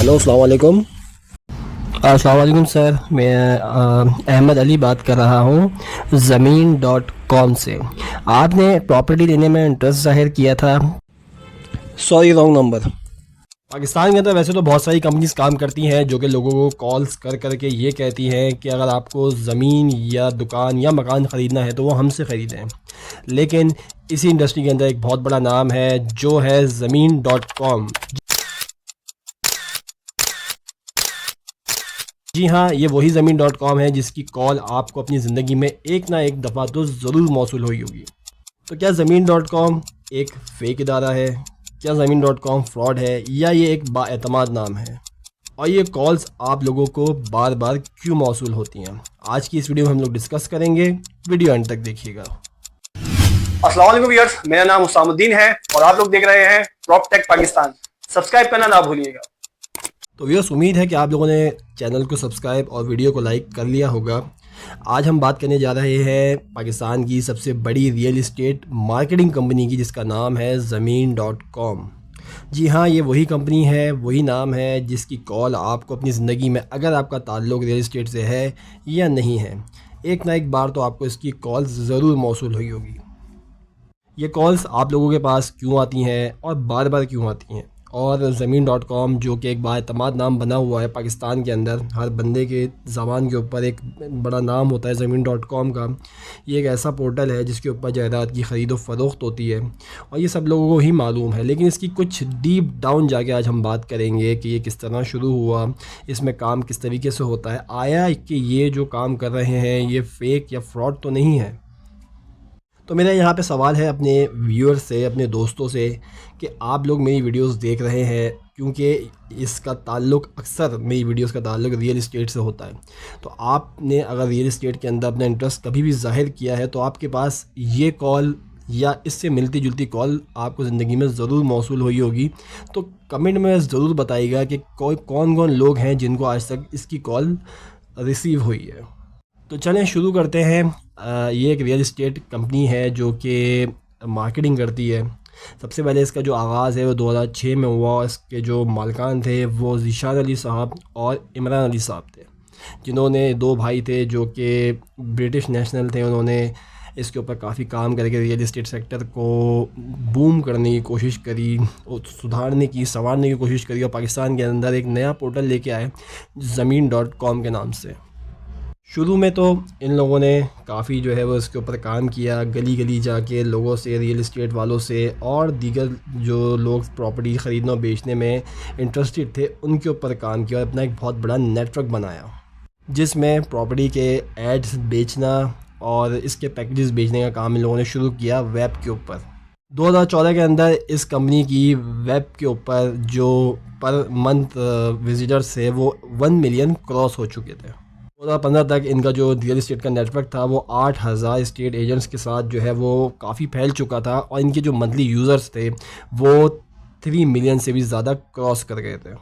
Hello, अस्सलाम वालेकुम। अस्सलाम वालेकुम सर, मैं अहमद अली बात कर रहा हूँ ज़मीन.com से। आपने प्रॉपर्टी लेने में इंटरेस्ट ज़ाहिर किया था। Sorry, wrong number. पाकिस्तान के अंदर वैसे तो बहुत सारी कंपनीज काम करती हैं जो कि लोगों को कॉल्स कर कर के ये कहती हैं कि अगर आपको ज़मीन या दुकान या मकान ख़रीदना है तो वो हमसे ख़रीदें। लेकिन इसी इंडस्ट्री के अंदर एक बहुत बड़ा नाम है जो है ज़मीन.com। जी हाँ, ये वही ज़मीन.com है जिसकी कॉल आपको अपनी ज़िंदगी में एक ना एक दफ़ा तो ज़रूर मौसूल हुई होगी। तो क्या ज़मीन.com एक फ़ेक इदारा है? क्या ज़मीन.com फ्रॉड है, या ये एक बाएतमाद नाम है? और ये कॉल्स आप लोगों को बार बार क्यों मौसूल होती हैं? आज की इस वीडियो में हम लोग डिस्कस करेंगे। वीडियो अंत तक देखिएगा। अस्सलाम वालेकुम व्यूअर्स, मेरा नाम हुसामुद्दीन है और आप लोग देख रहे हैं प्रॉपटेक पाकिस्तान। सब्सक्राइब करना ना भूलिएगा। तो व्यूअर्स, उम्मीद है कि आप लोगों ने चैनल को सब्सक्राइब और वीडियो को लाइक कर लिया होगा। आज हम बात करने जा रहे हैं पाकिस्तान की सबसे बड़ी रियल इस्टेट मार्केटिंग कंपनी की, जिसका नाम है ज़मीन.com। जी हाँ, ये वही कंपनी है, वही नाम है जिसकी कॉल आपको अपनी ज़िंदगी में, अगर आपका ताल्लुक़ रियल इस्टेट से है या नहीं है, एक ना एक बार तो आपको इसकी कॉल ज़रूर मौसूल हुई होगी। ये कॉल्स आप लोगों के पास क्यों आती हैं और बार बार क्यों आती हैं? और ज़मीन.com जो कि एक बाएतमाद नाम बना हुआ है पाकिस्तान के अंदर, हर बंदे के ज़बान के ऊपर एक बड़ा नाम होता है ज़मीन.com का। ये एक ऐसा पोर्टल है जिसके ऊपर जायदाद की ख़रीद व फ़रोख्त होती है और ये सब लोगों को ही मालूम है। लेकिन इसकी कुछ डीप डाउन जाके आज हम बात करेंगे कि ये किस तरह शुरू हुआ, इसमें काम किस तरीके से होता है, आया कि ये जो काम कर रहे हैं ये फ़ेक या फ्रॉड तो नहीं है। तो मेरा यहाँ पे सवाल है अपने व्यूअर्स से, अपने दोस्तों से, कि आप लोग मेरी वीडियोस देख रहे हैं, क्योंकि इसका ताल्लुक़, अक्सर मेरी वीडियोस का ताल्लुक़ रियल इस्टेट से होता है। तो आपने अगर रियल इस्टेट के अंदर अपना इंटरेस्ट कभी भी ज़ाहिर किया है तो आपके पास ये कॉल या इससे मिलती जुलती कॉल आपको ज़िंदगी में ज़रूर मौसूल हुई होगी। तो कमेंट में ज़रूर बताइएगा कि कौन कौन लोग हैं जिनको आज तक इसकी कॉल रिसीव हुई है। तो चलें शुरू करते हैं। ये एक रियल इस्टेट कंपनी है जो कि मार्केटिंग करती है। सबसे पहले इसका जो आगाज़ है वो 2006 में हुआ। इसके जो मालिकान थे वो ज़ीशान अली साहब और इमरान अली साहब थे, जिन्होंने दो भाई थे जो कि ब्रिटिश नेशनल थे। उन्होंने इसके ऊपर काफ़ी काम करके रियल इस्टेट सेक्टर को बूम करने की कोशिश करी और सुधारने की, संवारने की कोशिश करी, और पाकिस्तान के अंदर एक नया पोर्टल लेके आए ज़मीन.com के नाम से। शुरू में तो इन लोगों ने काफ़ी जो है वो इसके ऊपर काम किया, गली गली जाके लोगों से, रियल इस्टेट वालों से और दीगर जो लोग प्रॉपर्टी ख़रीदने और बेचने में इंटरेस्टेड थे उनके ऊपर काम किया और अपना एक बहुत बड़ा नेटवर्क बनाया, जिसमें प्रॉपर्टी के एड्स बेचना और इसके पैकेजेस बेचने का काम इन लोगों ने शुरू किया वेब के ऊपर। 2014 के अंदर इस कंपनी की वेब के ऊपर जो पर मंथ विजिटर्स थे वो 1 मिलियन क्रॉस हो चुके थे। 2015 तक इनका जो रियल इस्टेट का नेटवर्क था वो 8000 स्टेट एजेंट्स के साथ जो है वो काफ़ी फैल चुका था और इनके जो मंथली यूज़र्स थे वो 3 मिलियन से भी ज़्यादा क्रॉस कर गए थे।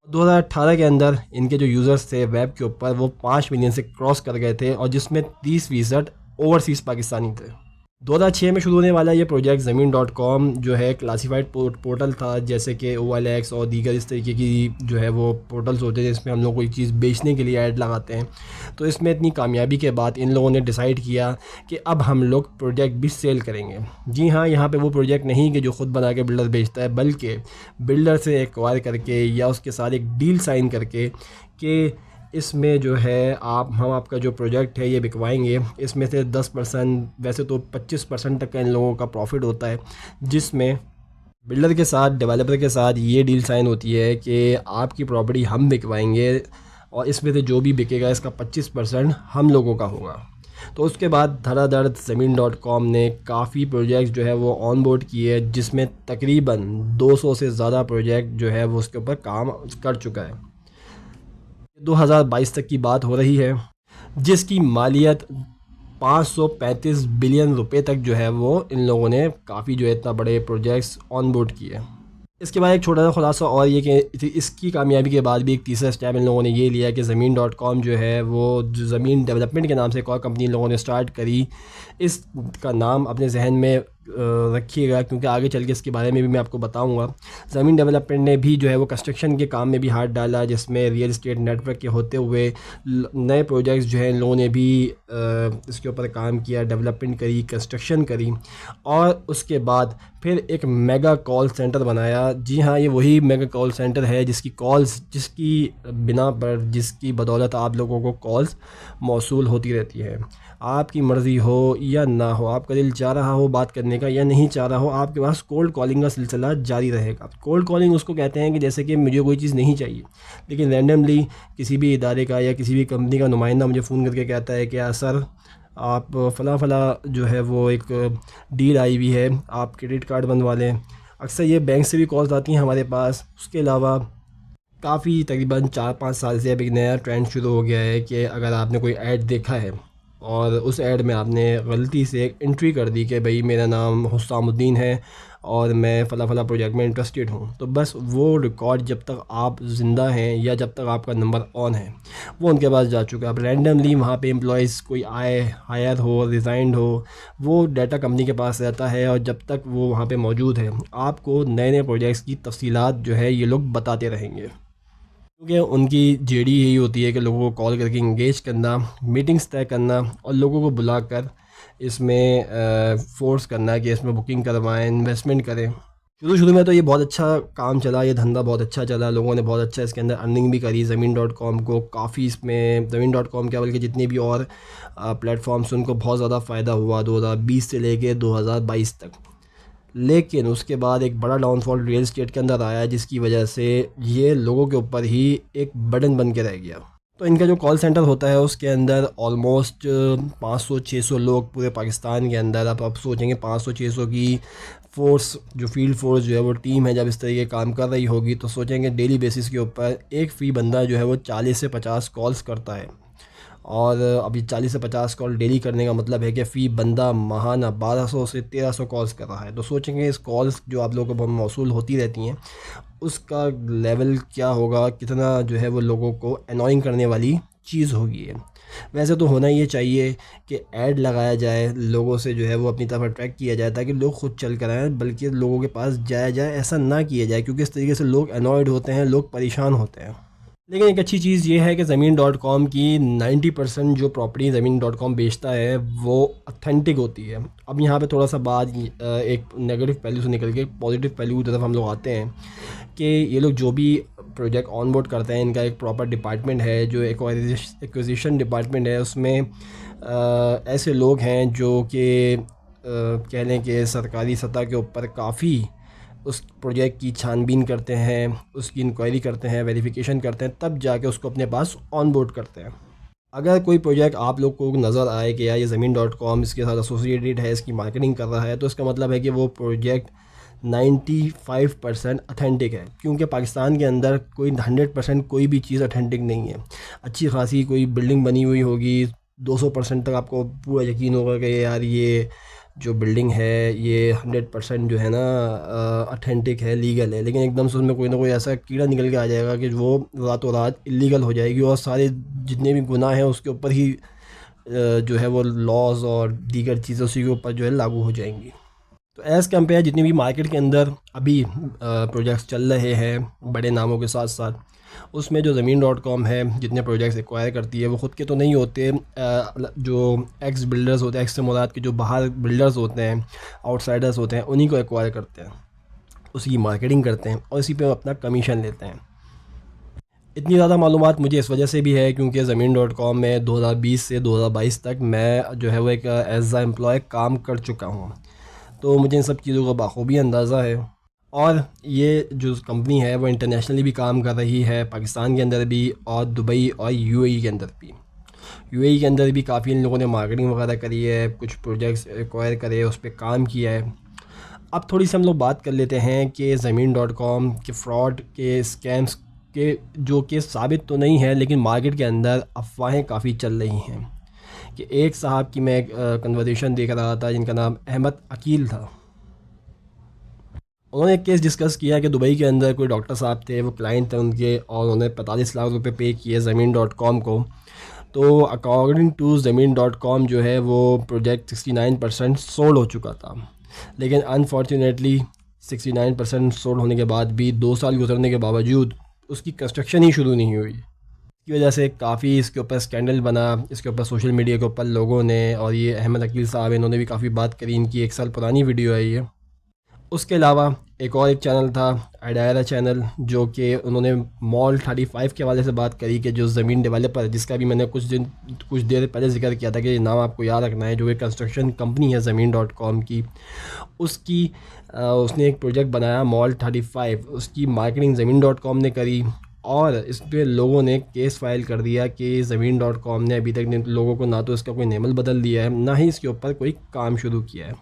2018 के अंदर इनके जो यूज़र्स थे वेब के ऊपर वो 5 मिलियन से क्रॉस कर गए थे और जिसमें 30% ओवरसीज़ पाकिस्तानी थे। 2006 में शुरू होने वाला ये प्रोजेक्ट ज़मीन.com जो है क्लासिफाइड पोर्टल था, जैसे कि OLX और दीगर इस तरीके की जो है वो पोर्टल्स होते हैं जिसमें हम लोग कोई चीज़ बेचने के लिए ऐड लगाते हैं। तो इसमें इतनी कामयाबी के बाद इन लोगों ने डिसाइड किया कि अब हम लोग प्रोजेक्ट भी सेल करेंगे। जी हाँ, यहाँ पे वो प्रोजेक्ट नहीं कि जो ख़ुद बना के बिल्डर बेचता है, बल्कि बिल्डर से एक्वायर करके या उसके साथ एक डील साइन करके कि इसमें जो है हम आपका जो प्रोजेक्ट है ये बिकवाएंगे। इसमें से 10%, वैसे तो 25% तक का इन लोगों का प्रॉफिट होता है, जिसमें बिल्डर के साथ, डेवलपर के साथ ये डील साइन होती है कि आपकी प्रॉपर्टी हम बिकवाएंगे और इसमें से जो भी बिकेगा इसका 25% हम लोगों का होगा। तो उसके बाद धड़ाधड़ ज़मीन.com ने काफ़ी प्रोजेक्ट जो है वो ऑन बोर्ड किए, जिसमें तकरीबन 200 से ज़्यादा प्रोजेक्ट जो है वो उसके ऊपर काम कर चुका है। 2022 तक की बात हो रही है, जिसकी मालियत 535 बिलियन रुपए तक जो है वो इन लोगों ने काफ़ी जो है इतना बड़े प्रोजेक्ट्स ऑन बोर्ड किए। इसके बाद एक छोटा सा खुलासा और ये कि इसकी कामयाबी के बाद भी एक तीसरा स्टेप इन लोगों ने ये लिया कि ज़मीन.com जो है वो ज़मीन डेवलपमेंट के नाम से एक और कंपनी इन लोगों ने स्टार्ट करी। इसका नाम अपने जहन में रखिएगा, क्योंकि आगे चल के इसके बारे में भी मैं आपको बताऊंगा। ज़मीन डेवलपमेंट ने भी जो है वो कंस्ट्रक्शन के काम में भी हाथ डाला, जिसमें रियल इस्टेट नेटवर्क के होते हुए नए प्रोजेक्ट्स जो हैं इन लोगों ने भी इसके ऊपर काम किया, डेवलपमेंट करी, कंस्ट्रक्शन करी, और उसके बाद फिर एक मेगा कॉल सेंटर बनाया। जी हाँ, ये वही मेगा कॉल सेंटर है जिसकी बिना पर, जिसकी बदौलत आप लोगों को कॉल्स मौसूल होती रहती है। आपकी मर्ज़ी हो या ना हो, आपका दिल चाह रहा हो बात करने का या नहीं चाह रहा हो, आपके पास कोल्ड कॉलिंग का सिलसिला जारी रहेगा। कोल्ड कॉलिंग उसको कहते हैं कि जैसे कि मुझे कोई चीज़ नहीं चाहिए, लेकिन रैंडमली किसी भी इदारे का या किसी भी कंपनी का नुमाइंदा मुझे फ़ोन करके कहता है कि यार सर, आप फ़ला जो है वो एक डील आई हुई है, आप क्रेडिट कार्ड बनवा लें। अक्सर ये बैंक से भी कॉल्स आती हैं हमारे पास। उसके अलावा काफ़ी तकरीबन 4-5 साल से अब एक नया ट्रेंड शुरू हो गया है कि अगर आपने कोई ऐड देखा है और उस ऐड में आपने गलती से एक एंट्री कर दी कि भाई मेरा नाम हुस्सामुद्दीन है और मैं फ़ला फ़ला प्रोजेक्ट में इंटरेस्टेड हूँ, तो बस वो रिकॉर्ड जब तक आप ज़िंदा हैं या जब तक आपका नंबर ऑन है वो उनके पास जा चुका है। अब रैंडमली वहाँ पे एम्प्लॉइज़ कोई आए, हायर हो, रिज़ाइंड हो, वो डाटा कंपनी के पास रहता है, और जब तक वो वहाँ पे मौजूद है आपको नए नए प्रोजेक्ट्स की तफसीलात जो है ये लोग बताते रहेंगे, क्योंकि उनकी जेडी यही होती है कि लोगों को कॉल करके इंगेज करना, मीटिंग्स तय करना और लोगों को बुलाकर इसमें फ़ोर्स करना कि इसमें बुकिंग करवाएं, इन्वेस्टमेंट करें। शुरू में तो ये बहुत अच्छा काम चला, ये धंधा बहुत अच्छा चला, लोगों ने बहुत अच्छा इसके अंदर अर्निंग भी करी। ज़मीन.com को काफ़ी इसमें, ज़मीन.com क्या बल्कि जितने भी और प्लेटफॉर्म्स उनको बहुत ज़्यादा फ़ायदा हुआ 2020 से लेके 2022 तक। लेकिन उसके बाद एक बड़ा डाउनफॉल रियल इस्टेट के अंदर आया, जिसकी वजह से ये लोगों के ऊपर ही एक बर्डन बन के रह गया। तो इनका जो कॉल सेंटर होता है उसके अंदर ऑलमोस्ट 500-600 लोग पूरे पाकिस्तान के अंदर। आप सोचेंगे 500-600 की फ़ोर्स, जो फील्ड फोर्स जो है वो टीम है, जब इस तरीके काम कर रही होगी तो सोचेंगे डेली बेसिस के ऊपर एक फ़ी बंदा जो है वो 40 से 50 कॉल्स करता है। और अभी 40 से 50 कॉल डेली करने का मतलब है कि फ़ी बंदा माहाना 1200 से 1300 कॉल्स कर रहा है। तो सोचेंगे इस कॉल्स जो आप लोगों को मौसूल होती रहती हैं उसका लेवल क्या होगा, कितना जो है वो लोगों को एनॉइंग करने वाली चीज़ होगी है। वैसे तो होना ये चाहिए कि ऐड लगाया जाए, लोगों से जो है वो अपनी तरफ अट्रैक्ट किया जाए ताकि लोग खुद चल कर आएँ, बल्कि लोगों के पास जाया जाए ऐसा ना किया जाए, क्योंकि इस तरीके से लोग एनॉयड होते हैं, लोग परेशान होते हैं। लेकिन एक अच्छी चीज़ ये है कि ज़मीन.com की 90% जो प्रॉपर्टी ज़मीन.com बेचता है वो ऑथेंटिक होती है। अब यहाँ पे थोड़ा सा बात एक नेगेटिव पहलू से निकल के पॉजिटिव पहलू की तरफ हम लोग आते हैं कि ये लोग जो भी प्रोजेक्ट ऑन बोर्ड करते हैं इनका एक प्रॉपर डिपार्टमेंट है, जो एक्विजिशन डिपार्टमेंट है। उसमें ऐसे लोग हैं जो कि कह लें कि सरकारी सतह के ऊपर काफ़ी उस प्रोजेक्ट की छानबीन करते हैं, उसकी इंक्वायरी करते हैं, वेरिफिकेशन करते हैं, तब जाके उसको अपने पास ऑन बोर्ड करते हैं। अगर कोई प्रोजेक्ट आप लोग को नज़र आए कि यार ये ज़मीन.com इसके साथ एसोसिएटेड है, इसकी मार्केटिंग कर रहा है, तो इसका मतलब है कि वो प्रोजेक्ट 95% अथेंटिक है, क्योंकि पाकिस्तान के अंदर कोई 100% कोई भी चीज़ अथेंटिक नहीं है। अच्छी खासी कोई बिल्डिंग बनी हुई होगी, 200% तक आपको पूरा यकीन होगा कि यार ये जो बिल्डिंग है ये 100% जो है ना अथेंटिक है, लीगल है, लेकिन एकदम से उसमें कोई ना कोई ऐसा कीड़ा निकल के आ जाएगा कि वो रातों रात इलीगल हो जाएगी और सारे जितने भी गुनाह हैं उसके ऊपर ही जो है वो लॉज और दीगर चीज़ें उसी के ऊपर जो है लागू हो जाएंगी। तो एज़ कम्पेयर जितनी भी मार्केट के अंदर अभी प्रोजेक्ट्स चल रहे हैं बड़े नामों के साथ साथ, उसमें जो ज़मीन.com है जितने प्रोजेक्ट्स एक्वायर करती है वो ख़ुद के तो नहीं होते, जो एक्स बिल्डर्स होते हैं, एक्स से मुराद के जो बाहर बिल्डर्स होते हैं, आउटसाइडर्स होते हैं, उन्हीं को एक्वायर करते हैं, उसी की मार्केटिंग करते हैं और इसी पे अपना कमीशन लेते हैं। इतनी ज़्यादा मालूमात मुझे इस वजह से भी है क्योंकि ज़मीन.com में 2020 से 2022 तक मैं जो है वो एक एज आ एम्प्लॉय काम कर चुका हूँ, तो मुझे इन सब चीज़ों का बाखूबी अंदाज़ा है। और ये जो कंपनी है वो इंटरनेशनली भी काम कर रही है, पाकिस्तान के अंदर भी और दुबई और यूएई के अंदर भी। यूएई के अंदर भी काफ़ी इन लोगों ने मार्केटिंग वगैरह करी है, कुछ प्रोजेक्ट्स एक्वायर करे, उस पर काम किया है। अब थोड़ी सी हम लोग बात कर लेते हैं कि ज़मीन.com के फ्रॉड के स्कैम्स के, जो कि साबित तो नहीं है लेकिन मार्केट के अंदर अफवाहें काफ़ी चल रही हैं कि एक साहब की मैं कन्वर्सेशन देख रहा था जिनका नाम अहमद अकील था। उन्होंने एक केस डिस्कस किया कि दुबई के अंदर कोई डॉक्टर साहब थे, वो क्लाइंट थे उनके, और उन्होंने 45 लाख रुपए पे किए ज़मीन.com को। तो अकॉर्डिंग टू ज़मीन.com जो है वो प्रोजेक्ट 69% सोल्ड हो चुका था। लेकिन अनफॉर्चुनेटली 69% सोल्ड होने के बाद भी 2 साल गुजरने के बावजूद उसकी कंस्ट्रक्शन ही शुरू नहीं हुई। इसकी वजह से काफ़ी इसके ऊपर स्कैंडल बना, इसके ऊपर सोशल मीडिया के ऊपर लोगों ने, और ये अहमद अकील साहब इन्होंने भी काफ़ी बात करी। इनकी 1 साल पुरानी वीडियो है ये। उसके अलावा एक और चैनल था अडायरा चैनल, जो कि उन्होंने मॉल 35 के हवाले से बात करी कि जो ज़मीन डेवलपर है, जिसका भी मैंने कुछ देर पहले जिक्र किया था कि ये नाम आपको याद रखना है, जो एक कंस्ट्रक्शन कंपनी है ज़मीन.com की, उसकी उसने एक प्रोजेक्ट बनाया मॉल 35, उसकी मार्केटिंग ज़मीन.com ने करी और इस पर लोगों ने केस फाइल कर दिया कि ज़मीन.com ने अभी तक लोगों को ना तो इसका कोई नेमल बदल दिया है, ना ही इसके ऊपर कोई काम शुरू किया है,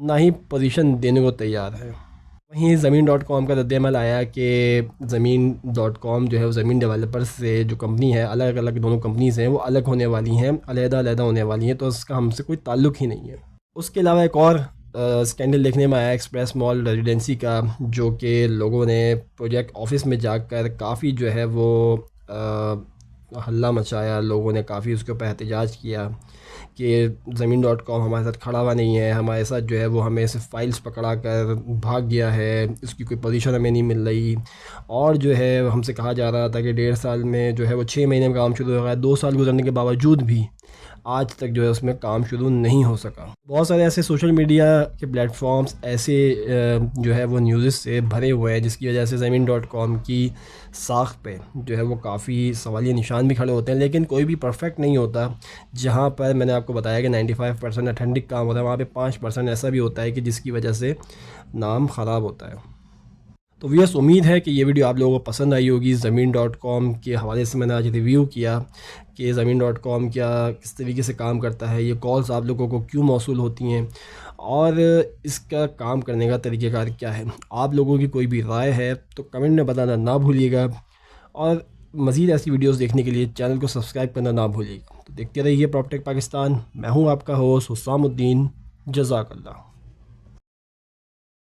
ना ही पोजीशन देने को तैयार है। वहीं ज़मीन.com का रद्द-ए-अमल आया कि ज़मीन.com जो है वो ज़मीन डेवलपर से जो कंपनी है, अलग अलग दोनों कंपनीज़ हैं वो अलग होने वाली हैं, अलग-अलग होने वाली हैं, तो उसका हमसे कोई ताल्लुक़ ही नहीं है। उसके अलावा एक और स्कैंडल देखने में आया एक्सप्रेस मॉल रेजिडेंसी का, जो कि लोगों ने प्रोजेक्ट ऑफिस में जाकर काफ़ी जो है वो हल्ला मचाया, लोगों ने काफ़ी उसके ऊपर एहतजाज किया कि ज़मीन.com हमारे साथ खड़ा हुआ नहीं है, हमारे साथ जो है वो हमें सिर्फ फाइल्स पकड़ा कर भाग गया है, इसकी कोई पोजीशन हमें नहीं मिल रही, और जो है हमसे कहा जा रहा था कि 1.5 साल में जो है वो 6 महीने में काम शुरू हो गया। 2 साल गुजरने के बावजूद भी आज तक जो है उसमें काम शुरू नहीं हो सका। बहुत सारे ऐसे सोशल मीडिया के प्लेटफॉर्म्स ऐसे जो है वो न्यूज़ से भरे हुए हैं, जिसकी वजह से ज़मीन.com की साख पे जो है वो काफ़ी सवालिया निशान भी खड़े होते हैं। लेकिन कोई भी परफेक्ट नहीं होता। जहाँ पर मैंने आपको बताया कि 95% अथेंटिक काम होता है, वहाँ पे 5% ऐसा भी होता है कि जिसकी वजह से नाम ख़राब होता है। तो व्यूअर्स, उम्मीद है कि ये वीडियो आप लोगों को पसंद आई होगी। ज़मीन.com के हवाले से मैंने आज रिव्यू किया कि ज़मीन.com क्या किस तरीके से काम करता है, ये कॉल्स आप लोगों को क्यों मौसूल होती हैं और इसका काम करने का तरीक़ेकार क्या है। आप लोगों की कोई भी राय है तो कमेंट में बताना ना भूलिएगा, और मज़ीद ऐसी वीडियोस देखने के लिए चैनल को सब्सक्राइब करना ना भूलिएगा। तो देखते रहिए प्रॉपर्टी टेक पाकिस्तान। मैं हूँ आपका होस्ट हुस्सामुद्दीन। जज़ाकल्लाह।